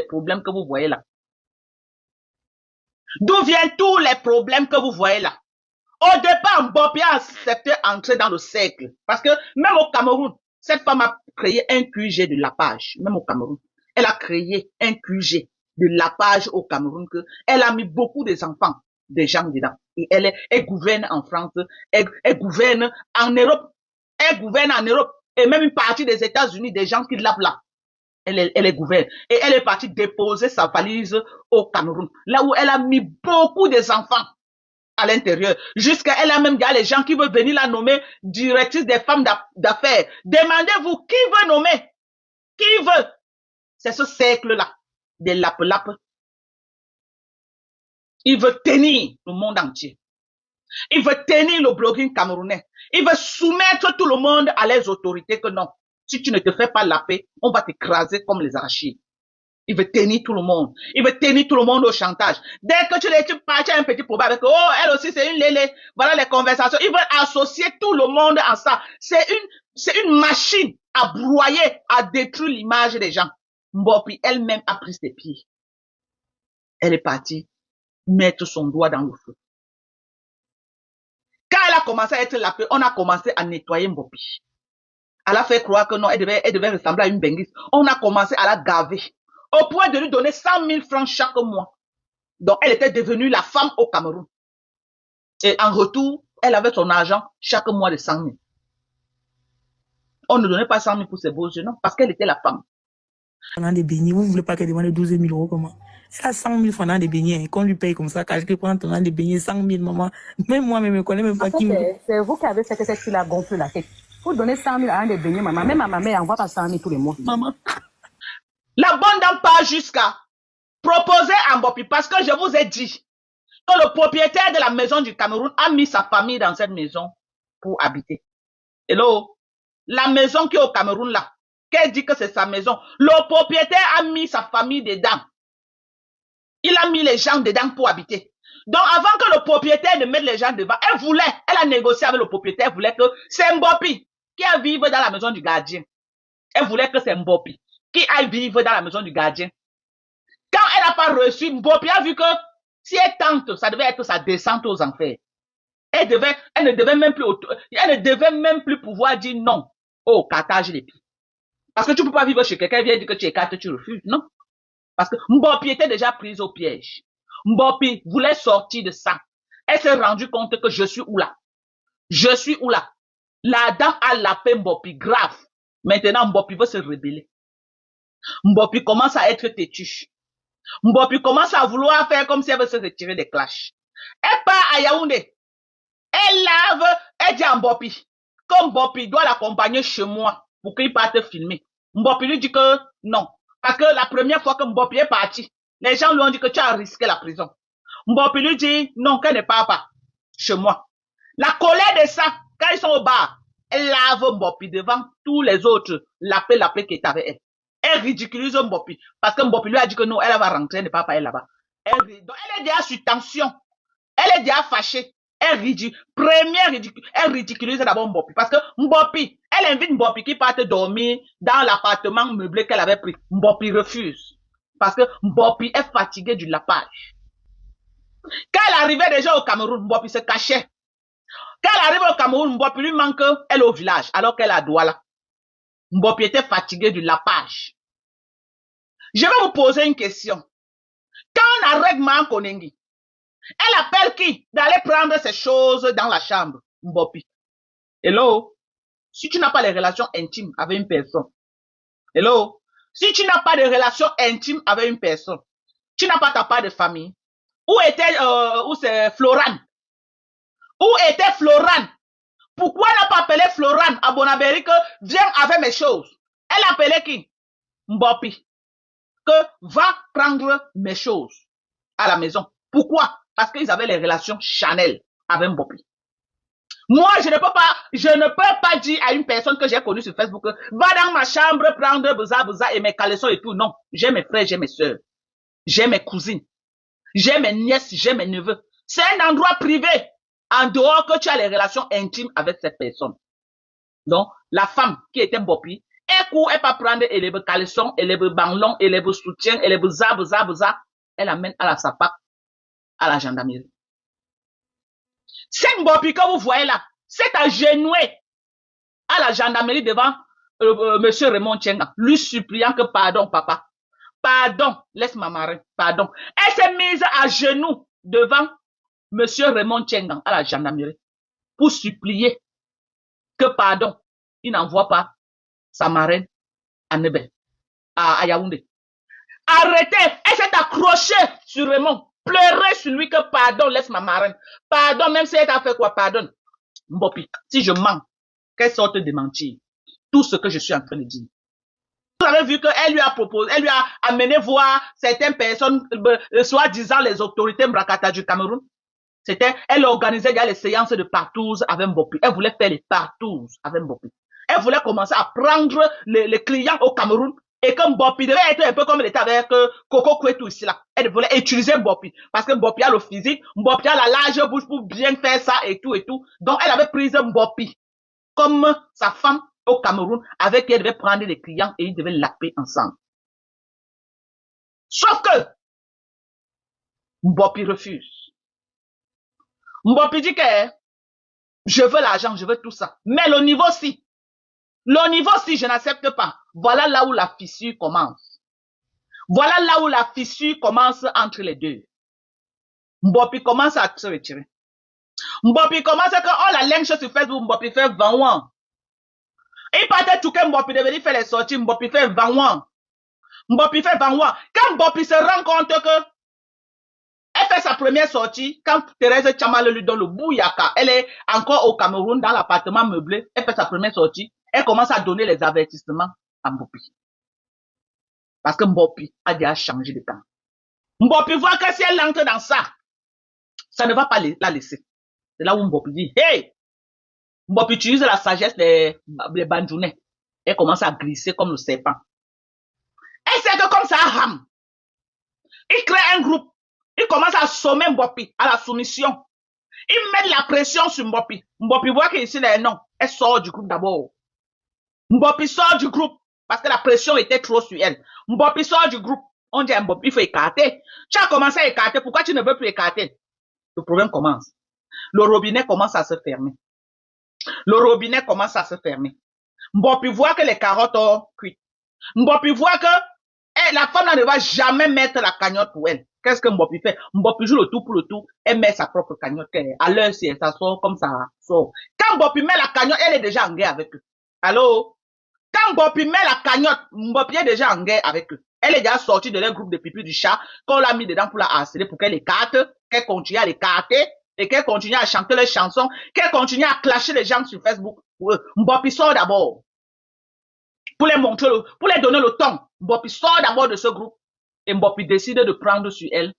problèmes que vous voyez là? D'où viennent tous les problèmes que vous voyez là? Au départ, Mboppi a accepté d'entrer dans le cercle. Parce que même au Cameroun, cette femme a créé un QG de lapage. Même au Cameroun. Elle a créé un QG de lapage au Cameroun. Elle a mis beaucoup des enfants, des gens dedans. Et elle gouverne en France. Elle gouverne en Europe. Elle gouverne en Europe. Et même une partie des États-Unis, des gens qui l'ont là. Elle est gouverne. Et elle est partie déposer sa valise au Cameroun. Là où elle a mis beaucoup des enfants à l'intérieur. Jusqu'à elle a même dit à les gens qui veulent venir la nommer directrice des femmes d'affaires. Demandez-vous qui veut nommer. Qui veut? C'est ce cercle-là des lap-lap. Il veut tenir le monde entier. Il veut tenir le blogging camerounais. Il veut soumettre tout le monde à les autorités que non. Si tu ne te fais pas laper, on va t'écraser comme les arachides. Il veut tenir tout le monde. Il veut tenir tout le monde au chantage. Dès que tu parles un petit problème avec, oh, elle aussi c'est une lélé. Voilà les conversations. Il veut associer tout le monde à ça. C'est une machine à broyer, à détruire l'image des gens. Mboppi elle-même a pris ses pieds. Elle est partie mettre son doigt dans le feu. Quand elle a commencé à être lapée, on a commencé à nettoyer Mboppi. Elle a fait croire que non, elle devait ressembler à une benguise. On a commencé à la gaver. Au point de lui donner 100 000 francs chaque mois. Donc, elle était devenue la femme au Cameroun. Et en retour, elle avait son argent chaque mois de 100 000. On ne donnait pas 100 000 pour ses beaux yeux, non, parce qu'elle était la femme. Pendant des beignets, vous ne voulez pas qu'elle demande 12 000 euros, comment? Elle a 100 000 francs dans des beignets, qu'on lui paye comme ça, quand je prends pendant des beignets, 100 000, maman. Même moi, je ne connais même pas qui. C'est vous qui avez fait que cette fille-là gonfle la tête. Vous donnez 100 000 à un des beignets, maman. Même à ma mère, on ne voit pas 100 000 tous les mois. Maman. La bonne dame part jusqu'à proposer à Mboppi, parce que je vous ai dit que le propriétaire de la maison du Cameroun a mis sa famille dans cette maison pour habiter. Hello? La maison qui est au Cameroun là, qu'elle dit que c'est sa maison, le propriétaire a mis sa famille dedans. Il a mis les gens dedans pour habiter. Donc avant que le propriétaire ne mette les gens devant, elle a négocié avec le propriétaire, elle voulait que c'est Mboppi qui a vivre dans la maison du gardien. Elle voulait que c'est Mboppi qui aille vivre dans la maison du gardien. Quand elle n'a pas reçu, Mboppi a vu que si elle tente, ça devait être sa descente aux enfers. Elle ne devait même plus pouvoir dire non. Oh, cartage les pieds. Parce que tu ne peux pas vivre chez quelqu'un, vient dire que tu écartes, tu refuses, non? Parce que Mboppi était déjà prise au piège. Mboppi voulait sortir de ça. Elle s'est rendue compte que je suis où là? Je suis où là? La dame a lapé Mboppi grave. Maintenant, Mboppi veut se rebeller. Mboppi commence à être têtu. Mboppi commence à vouloir faire comme si elle veut se retirer des clashs. Elle part à Yaoundé. Elle lave, elle dit à Mboppi que Mboppi doit l'accompagner chez moi pour qu'il parte filmer. Mboppi lui dit que non. Parce que la première fois que Mboppi est parti, les gens lui ont dit que tu as risqué la prison. Mboppi lui dit non, qu'elle ne part pas chez moi. La colère de ça, quand ils sont au bar, elle lave Mboppi devant tous les autres, lapé qui est avec elle. Elle ridiculise Mboppi parce que Mboppi lui a dit que non, elle va rentrer, ne pas aller là-bas. Donc elle est déjà sur tension. Elle est déjà fâchée. Elle ridiculise d'abord Mboppi parce que Mboppi, elle invite Mboppi qui parte dormir dans l'appartement meublé qu'elle avait pris. Mboppi refuse parce que Mboppi est fatigué du lapage. Quand elle arrivait déjà au Cameroun, Mboppi se cachait. Quand elle arrive au Cameroun, Mboppi lui manque elle au village alors qu'elle est à Douala. Mboppi était fatigué du lapage. Je vais vous poser une question. Quand on arrête Mankonengi, elle appelle qui d'aller prendre ces choses dans la chambre? Mboppi. Hello? Si tu n'as pas de relations intimes avec une personne. Hello? Si tu n'as pas de relations intimes avec une personne, tu n'as pas ta part de famille. Où c'est Florane? Où était Florane? Pourquoi elle n'a pas appelé Florane à Bonabéry que viens avec mes choses? Elle a appelé qui? Mboppi. Que va prendre mes choses à la maison. Pourquoi? Parce qu'ils avaient les relations Chanel avec Mboppi. Moi, je ne peux pas dire à une personne que j'ai connue sur Facebook, va dans ma chambre prendre bouza et mes caleçons et tout. Non, j'ai mes frères, j'ai mes soeurs, j'ai mes cousines, j'ai mes nièces, j'ai mes neveux. C'est un endroit privé, en dehors que tu as les relations intimes avec cette personne. Donc, la femme qui était Mboppi, Elle court, elle pas prendre les caleçons, les banglons, les soutiens, les za. Elle amène à la sapac, à la gendarmerie. Cette Mbopi que vous voyez là, c'est agenoué à la gendarmerie devant monsieur Raymond Tchenga, lui suppliant que pardon, papa. Pardon, laisse ma marraine, pardon. Elle s'est mise à genoux devant monsieur Raymond Tchenga à la gendarmerie pour supplier que pardon, il n'envoie pas sa marraine à Nebe, à Yaoundé. Arrêtez, elle s'est accrochée sur Raymond, pleurer sur lui que pardon, laisse ma marraine. Pardon, même si elle t'a fait quoi, pardon. Mbopi, si je mens, quelle sorte de mentir? Tout ce que je suis en train de dire. Vous avez vu qu'elle lui a proposé, elle lui a amené voir certaines personnes, soi-disant les autorités Mbrakata du Cameroun. Elle organisait les séances de partous avec Mbopi. Elle voulait faire les partous avec Mbopi. Elle voulait commencer à prendre les clients au Cameroun et que Mbopi devait être un peu comme elle était avec Coco Kwetu ici là. Elle voulait utiliser Mbopi parce que Mbopi a le physique, Mbopi a la large bouche pour bien faire ça et tout et tout. Donc elle avait pris Mbopi comme sa femme au Cameroun avec qui elle devait prendre les clients et ils devaient laper ensemble. Sauf que Mbopi refuse. Mbopi dit que je veux l'argent, je veux tout ça. Mais le niveau si, je n'accepte pas. Voilà là où la fissure commence. Voilà là où la fissure commence entre les deux. Mbopi commence à se retirer. Mbopi commence à quand on la lynche sur Facebook, Mbopi fait 20 ans. Il partait tout que Mbopi devait faire les sorties, Mbopi fait 20 ans. Mbopi fait 20 ans. Quand Mbopi se rend compte que elle fait sa première sortie, quand Thérèse Tchamal lui donne le bouyaka, elle est encore au Cameroun dans l'appartement meublé, elle fait sa première sortie, elle commence à donner les avertissements à Mbopi. Parce que Mbopi a déjà changé de temps. Mbopi voit que si elle entre dans ça, ça ne va pas la laisser. C'est là où Mbopi dit, hey, Mbopi utilise la sagesse des bandjounais. Elle commence à glisser comme le serpent. Elle sait que comme ça rame. Il crée un groupe. Il commence à sommer Mbopi à la soumission. Il met la pression sur Mbopi. Mbopi voit qu'ici, non, elle sort du groupe d'abord. Mbopi sort du groupe parce que la pression était trop sur elle. Mbopi sort du groupe. On dit à Mbopi, il faut écarter. Tu as commencé à écarter. Pourquoi tu ne veux plus écarter? Le problème commence. Le robinet commence à se fermer. Le robinet commence à se fermer. Mbopi voit que les carottes ont cuit. Mbopi voit que la femme ne va jamais mettre la cagnotte pour elle. Qu'est-ce que Mbopi fait? Mbopi joue le tout pour le tout. Elle met sa propre cagnotte. À l'heure, si ça sort comme ça sort. Quand Mbopi met la cagnotte, elle est déjà en guerre avec eux. Allô? Quand Mbopi met la cagnotte, Mbopi est déjà en guerre avec eux. Elle est déjà sortie de leur groupe de pipi du chat qu'on l'a mis dedans pour la harceler, pour qu'elle écarte, qu'elle continue à l'écarter et qu'elle continue à chanter les chansons, qu'elle continue à clasher les gens sur Facebook. Mbopi sort d'abord. Pour les montrer, pour les donner le temps. Mbopi sort d'abord de ce groupe et Mbopi décide de prendre sur elle